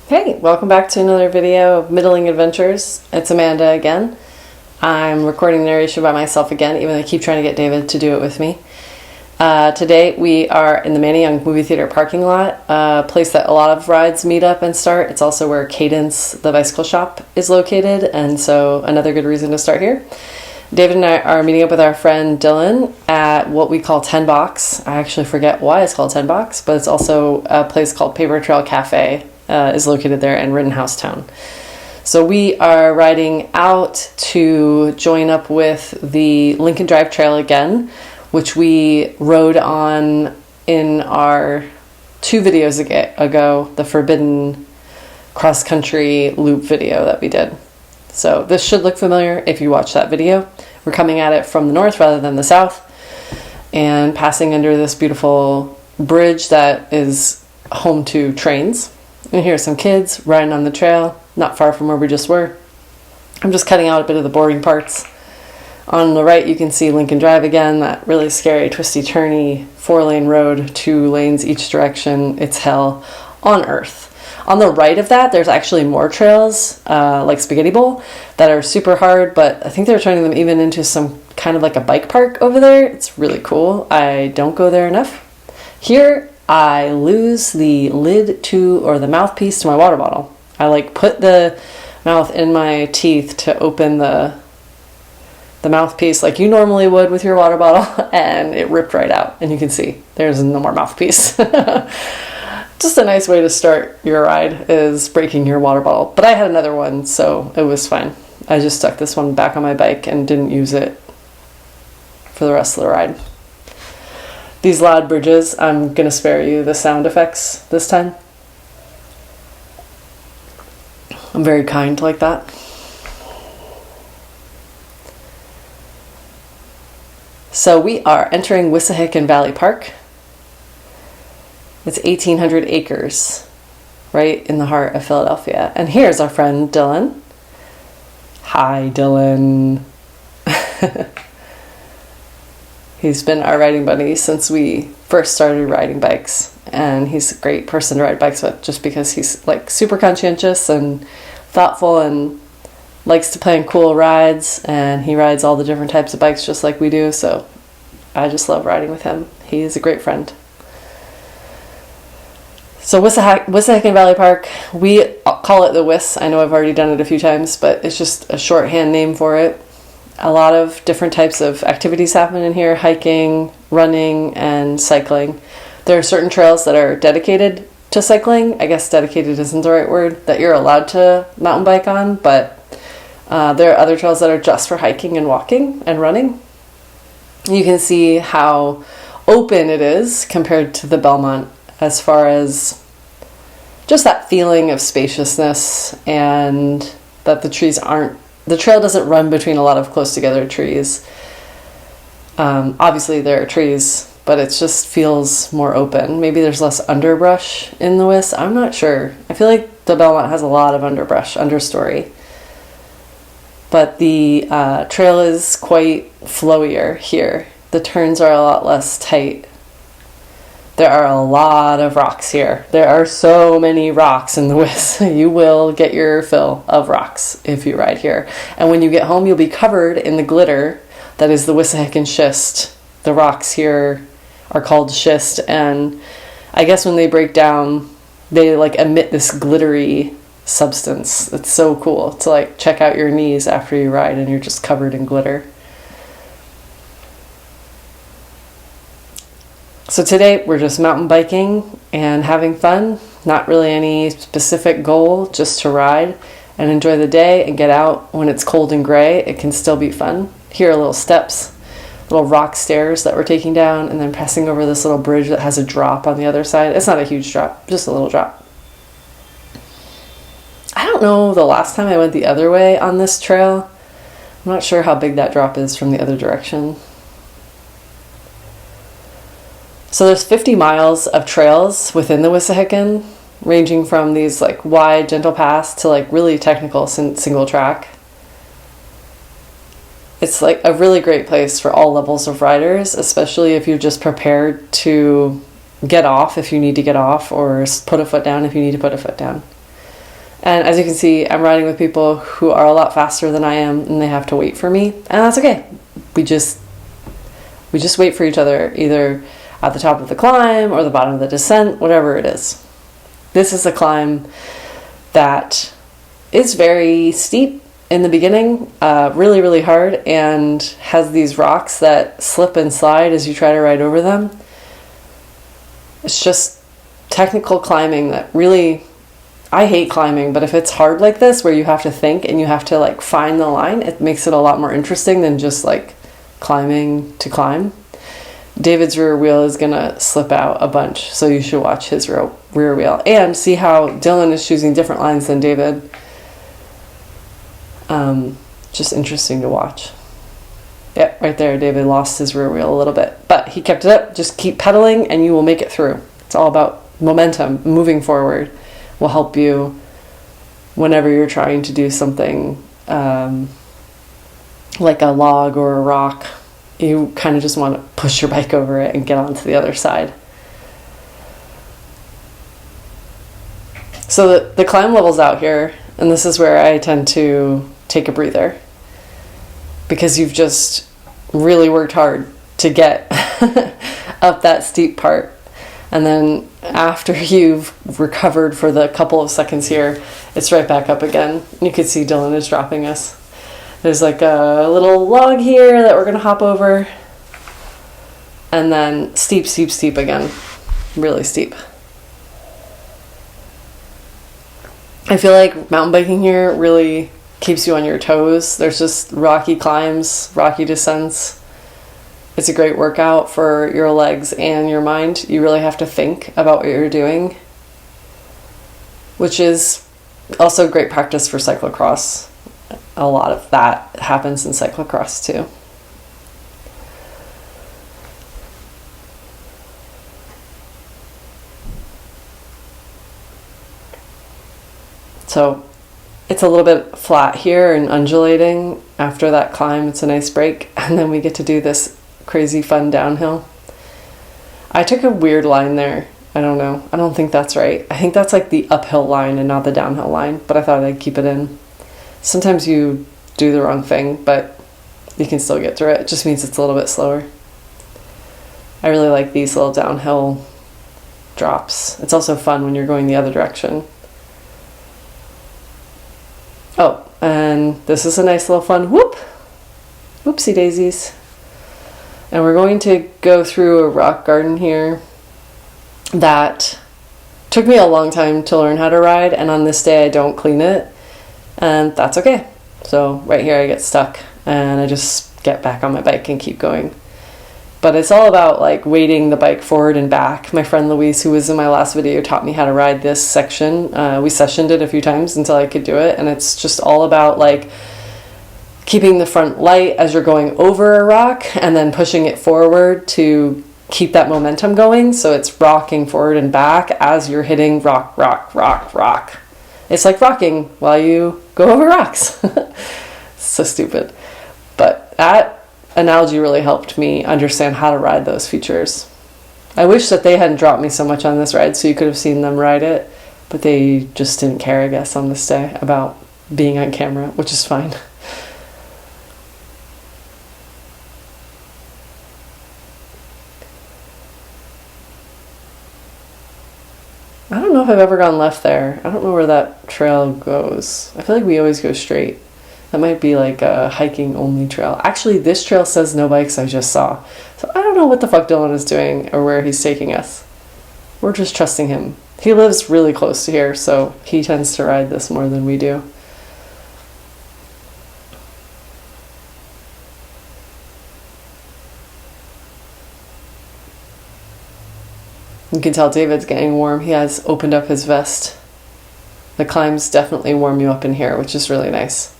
Hey, welcome back to another video of Middling Adventures. It's Amanda again. I'm recording the narration by myself again, even though I keep trying to get David to do it with me. Today we are in the Manayunk movie theater parking lot, a place that a lot of rides meet up and start. It's also where Cadence, the bicycle shop, is located, and so another good reason to start here. David and I are meeting up with our friend Dylan at what we call 10 Box. I actually forget why it's called 10 Box, but it's also a place called Paper Trail Cafe. Is located there in Rittenhouse Town. So we are riding out to join up with the Lincoln Drive Trail again, which we rode on in our 2 videos ago, the Forbidden cross-country loop video that we did. So this should look familiar if you watch that video. We're coming at it from the north rather than the south and passing under this beautiful bridge that is home to trains. And here's some kids riding on the trail, not far from where we just were. I'm just cutting out a bit of the boring parts. On the right, you can see Lincoln Drive again, that really scary, twisty-turny 4-lane road, 2 lanes each direction. It's hell on earth. On the right of that, there's actually more trails, like Spaghetti Bowl, that are super hard, but I think they're turning them even into some kind of like a bike park over there. It's really cool. I don't go there enough. Here, I lose the lid to, or the mouthpiece to my water bottle. I put the mouth in my teeth to open the mouthpiece like you normally would with your water bottle, and it ripped right out. And you can see there's no more mouthpiece. Just a nice way to start your ride is breaking your water bottle. But I had another one, so it was fine. I just stuck this one back on my bike and didn't use it for the rest of the ride. These loud bridges, I'm going to spare you the sound effects this time. I'm very kind like that. So we are entering Wissahickon Valley Park. It's 1,800 acres, right in the heart of Philadelphia. And here's our friend Dylan. Hi, Dylan. He's been our riding buddy since we first started riding bikes, and he's a great person to ride bikes with just because he's super conscientious and thoughtful and likes to plan cool rides, and he rides all the different types of bikes just like we do, so I just love riding with him. He is a great friend. So Wissahickon Valley Park, we call it the Wiss. I know I've already done it a few times, but it's just a shorthand name for it. A lot of different types of activities happen in here: hiking, running, and cycling. There are certain trails that are dedicated to cycling. I guess dedicated isn't the right word, that you're allowed to mountain bike on, but there are other trails that are just for hiking and walking and running. You can see how open it is compared to the Belmont as far as just that feeling of spaciousness, and that the trail doesn't run between a lot of close together trees. Obviously there are trees, but it just feels more open. Maybe there's less underbrush in the Wiss. I'm not sure. I feel like the Belmont has a lot of understory. But the trail is quite flowier here. The turns are a lot less tight. There are a lot of rocks here. There are so many rocks in the Wiss. You will get your fill of rocks if you ride here. And when you get home, you'll be covered in the glitter that is the Wissahickon schist. The rocks here are called schist, and I guess when they break down, they emit this glittery substance. It's so cool to check out your knees after you ride and you're just covered in glitter. So today we're just mountain biking and having fun. Not really any specific goal, just to ride and enjoy the day and get out when it's cold and gray. It can still be fun. Here are little steps, little rock stairs that we're taking down, and then passing over this little bridge that has a drop on the other side. It's not a huge drop, just a little drop. I don't know the last time I went the other way on this trail. I'm not sure how big that drop is from the other direction. So there's 50 miles of trails within the Wissahickon, ranging from these wide, gentle paths to really technical single track. It's a really great place for all levels of riders, especially if you're just prepared to get off if you need to get off, or put a foot down if you need to put a foot down. And as you can see, I'm riding with people who are a lot faster than I am, and they have to wait for me, and that's okay. We just wait for each other, either at the top of the climb or the bottom of the descent, whatever it is. This is a climb that is very steep in the beginning, really, really hard, and has these rocks that slip and slide as you try to ride over them. It's just technical climbing that really, I hate climbing, but if it's hard like this, where you have to think and you have to like find the line, it makes it a lot more interesting than just like climbing to climb. David's rear wheel is gonna slip out a bunch, so you should watch his rear wheel and see how Dylan is choosing different lines than David. Just interesting to watch. Yep, right there, David lost his rear wheel a little bit, but he kept it up. Just keep pedaling and you will make it through. It's all about momentum. Moving forward will help you whenever you're trying to do something like a log or a rock. You kind of just want to push your bike over it and get onto the other side. So the climb level's out here, and this is where I tend to take a breather, because you've just really worked hard to get up that steep part. And then after you've recovered for the couple of seconds here, it's right back up again. You can see Dylan is dropping us. There's like a little log here that we're going to hop over. And then steep, steep, steep again. Really steep. I feel like mountain biking here really keeps you on your toes. There's just rocky climbs, rocky descents. It's a great workout for your legs and your mind. You really have to think about what you're doing, which is also great practice for cyclocross. A lot of that happens in cyclocross too. So it's a little bit flat here and undulating. After that climb, it's a nice break, and then we get to do this crazy fun downhill. I took a weird line there. I don't know. I don't think that's right. I think that's like the uphill line and not the downhill line, but I thought I'd keep it in. Sometimes you do the wrong thing, but you can still get through it. It just means it's a little bit slower. I really like these little downhill drops. It's also fun when you're going the other direction. Oh, and this is a nice little fun whoop. Whoopsie daisies. And we're going to go through a rock garden here that took me a long time to learn how to ride, and on this day I don't clean it, and that's okay. So right here I get stuck and I just get back on my bike and keep going. But it's all about like weighting the bike forward and back. My friend Louise, who was in my last video, taught me how to ride this section. We sessioned it a few times until I could do it, and it's just all about like keeping the front light as you're going over a rock and then pushing it forward to keep that momentum going. So it's rocking forward and back as you're hitting rock, rock, rock, rock. It's like rocking while you go over rocks. So stupid. But that analogy really helped me understand how to ride those features. I wish that they hadn't dropped me so much on this ride so you could have seen them ride it, but they just didn't care, I guess, on this day about being on camera, which is fine. I don't know if I've ever gone left there. I don't know where that trail goes. I feel like we always go straight. That might be like a hiking only trail. Actually, this trail says no bikes, I just saw. So I don't know what the fuck Dylan is doing or where he's taking us. We're just trusting him. He lives really close to here, so he tends to ride this more than we do. You can tell David's getting warm. He has opened up his vest. The climbs definitely warm you up in here, which is really nice.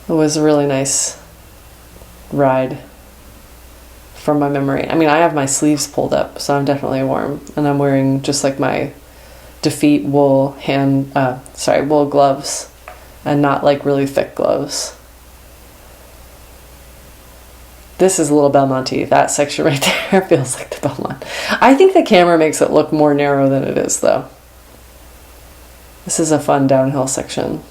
It was a really nice ride from my memory. I mean, I have my sleeves pulled up, so I'm definitely warm. And I'm wearing just like my Defeat wool wool gloves and not like really thick gloves. This is a little Belmonte. That section right there feels like the Belmont. I think the camera makes it look more narrow than it is, though. This is a fun downhill section.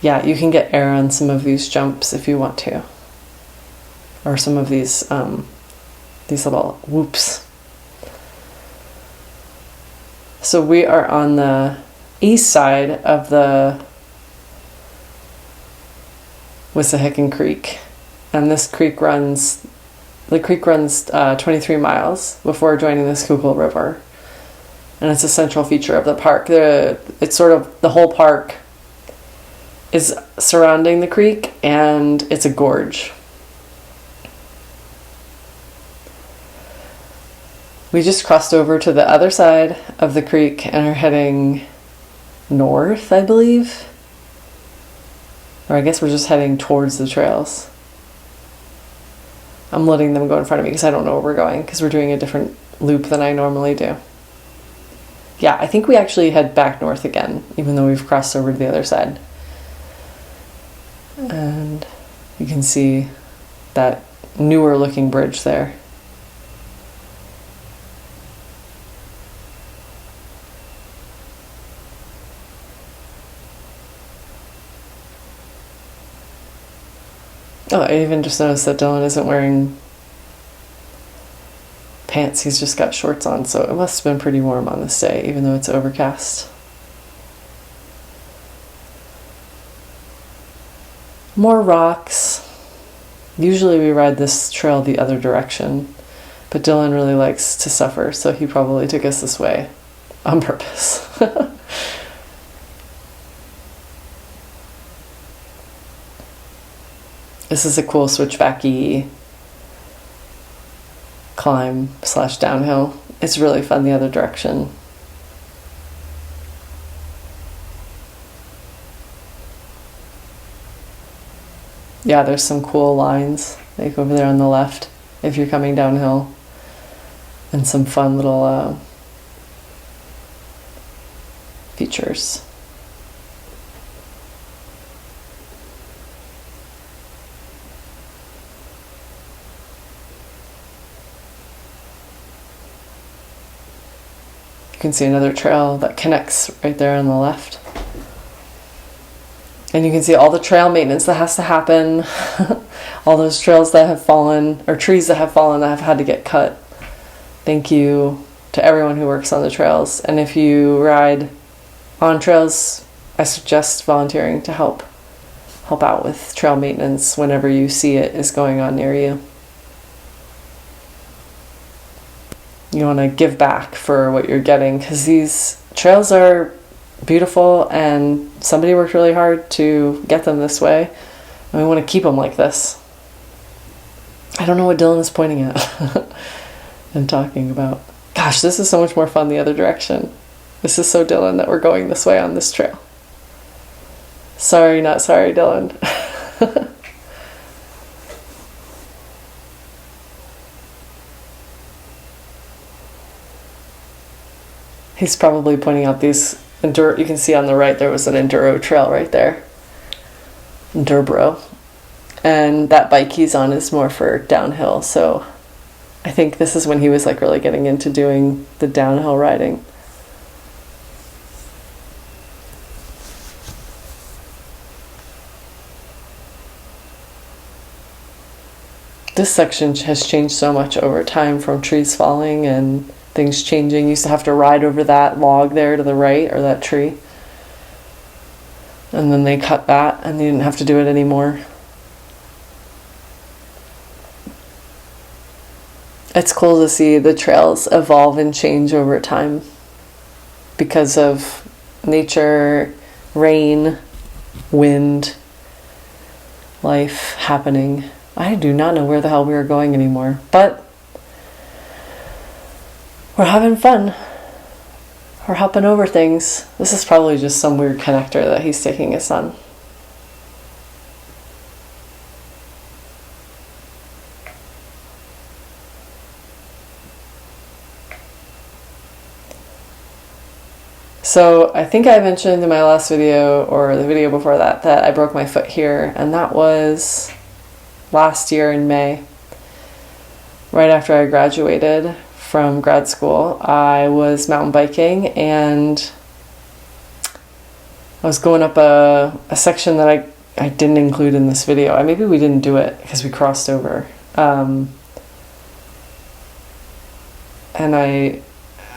Yeah, you can get air on some of these jumps if you want to. Or some of these little whoops. So we are on the east side of the Wissahickon Creek. And this creek runs 23 miles before joining the Schuylkill River. And it's a central feature of the park. It's sort of, the whole park is surrounding the creek, and it's a gorge. We just crossed over to the other side of the creek and are heading north, I believe. Or I guess we're just heading towards the trails. I'm letting them go in front of me because I don't know where we're going, because we're doing a different loop than I normally do. Yeah, I think we actually head back north again, even though we've crossed over to the other side. And you can see that newer looking bridge there. Oh, I even just noticed that Dylan isn't wearing pants. He's just got shorts on, so it must have been pretty warm on this day, even though it's overcast. More rocks. Usually we ride this trail the other direction, but Dylan really likes to suffer, so he probably took us this way on purpose. This is a cool switchbacky climb / downhill. It's really fun the other direction. Yeah, there's some cool lines, like over there on the left, if you're coming downhill. And some fun little features. You can see another trail that connects right there on the left. And you can see all the trail maintenance that has to happen. All those trails that have fallen, or trees that have fallen that have had to get cut. Thank you to everyone who works on the trails. And if you ride on trails, I suggest volunteering to help out with trail maintenance whenever you see it is going on near you. You want to give back for what you're getting, because these trails are beautiful and somebody worked really hard to get them this way, and we want to keep them like this. I don't know what Dylan is pointing at and talking about. Gosh, this is so much more fun the other direction. This is so Dylan that we're going this way on this trail. Sorry, not sorry, Dylan. He's probably pointing out these you can see on the right there was an enduro trail right there. Endurbro. And that bike he's on is more for downhill, so I think this is when he was like really getting into doing the downhill riding. This section has changed so much over time, from trees falling and things changing. You used to have to ride over that log there to the right, or that tree. And then they cut that and you didn't have to do it anymore. It's cool to see the trails evolve and change over time because of nature, rain, wind, life happening. I do not know where the hell we are going anymore, but we're having fun. We're hopping over things. This is probably just some weird connector that he's taking us on. So I think I mentioned in my last video, or the video before that, that I broke my foot here, and that was last year in May. Right after I graduated from grad school, I was mountain biking, and I was going up a section that I didn't include in this video. Maybe we didn't do it because we crossed over. And I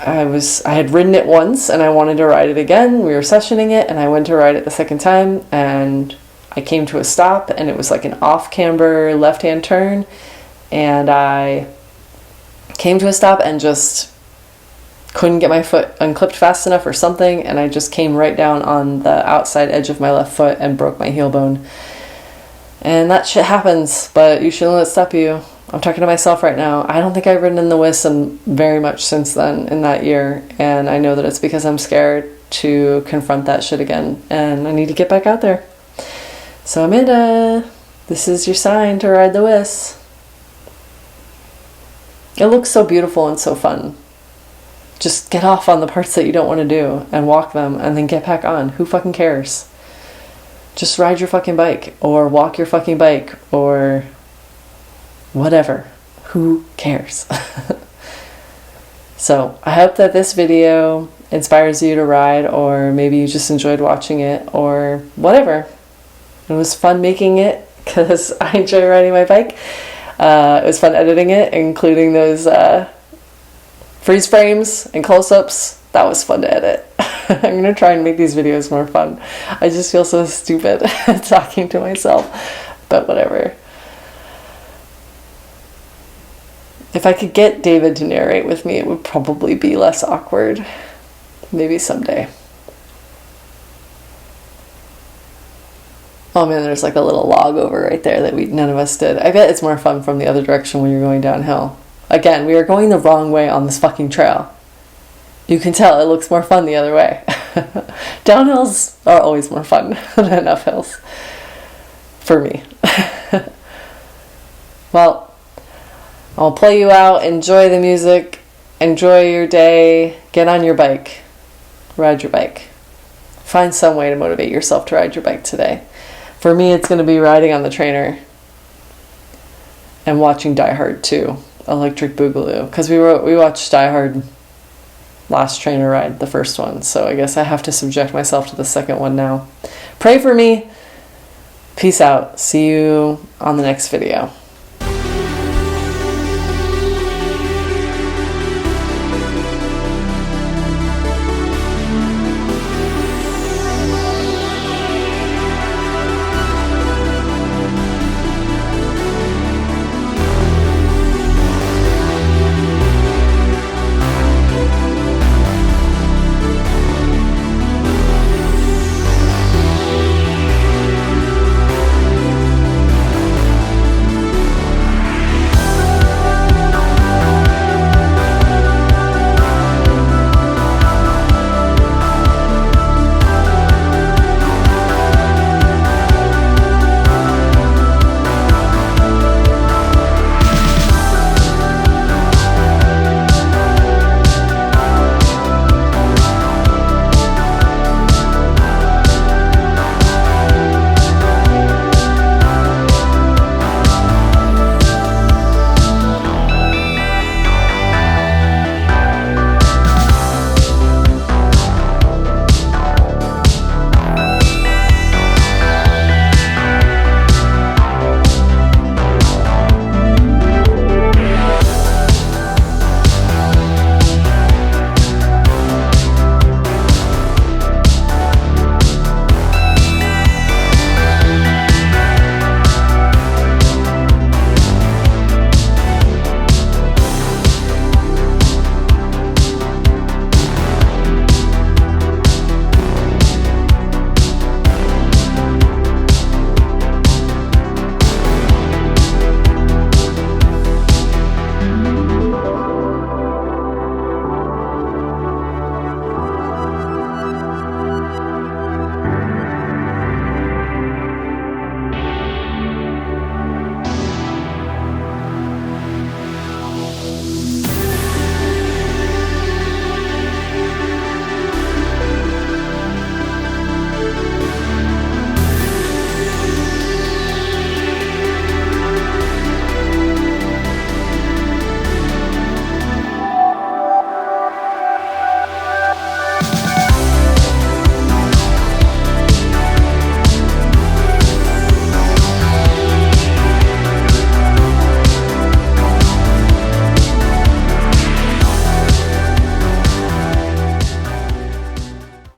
had ridden it once and I wanted to ride it again. We were sessioning it and I went to ride it the second time, and I came to a stop, and it was like an off camber left-hand turn, and I came to a stop and just couldn't get my foot unclipped fast enough or something, and I just came right down on the outside edge of my left foot and broke my heel bone. And that shit happens, but you shouldn't let it stop you. I'm talking to myself right now. I don't think I've ridden in the Wissahickon very much since then, in that year, and I know that it's because I'm scared to confront that shit again, and I need to get back out there. So Amanda, this is your sign to ride the Wiss. It looks so beautiful and so fun. Just get off on the parts that you don't want to do and walk them, and then get back on. Who fucking cares? Just ride your fucking bike, or walk your fucking bike, or whatever. Who cares? So I hope that this video inspires you to ride, or maybe you just enjoyed watching it, or whatever. It was fun making it because I enjoy riding my bike. It was fun editing it, including those freeze frames and close-ups. That was fun to edit. I'm going to try and make these videos more fun. I just feel so stupid talking to myself, but whatever. If I could get David to narrate with me, it would probably be less awkward. Maybe someday. Oh man, there's like a little log over right there that none of us did. I bet it's more fun from the other direction when you're going downhill. Again, we are going the wrong way on this fucking trail. You can tell it looks more fun the other way. Downhills are always more fun than uphills. For me. Well, I'll play you out. Enjoy the music. Enjoy your day. Get on your bike. Ride your bike. Find some way to motivate yourself to ride your bike today. For me, it's going to be riding on the trainer and watching Die Hard 2, Electric Boogaloo. Because we watched Die Hard last trainer ride, the first one. So I guess I have to subject myself to the second one now. Pray for me. Peace out. See you on the next video.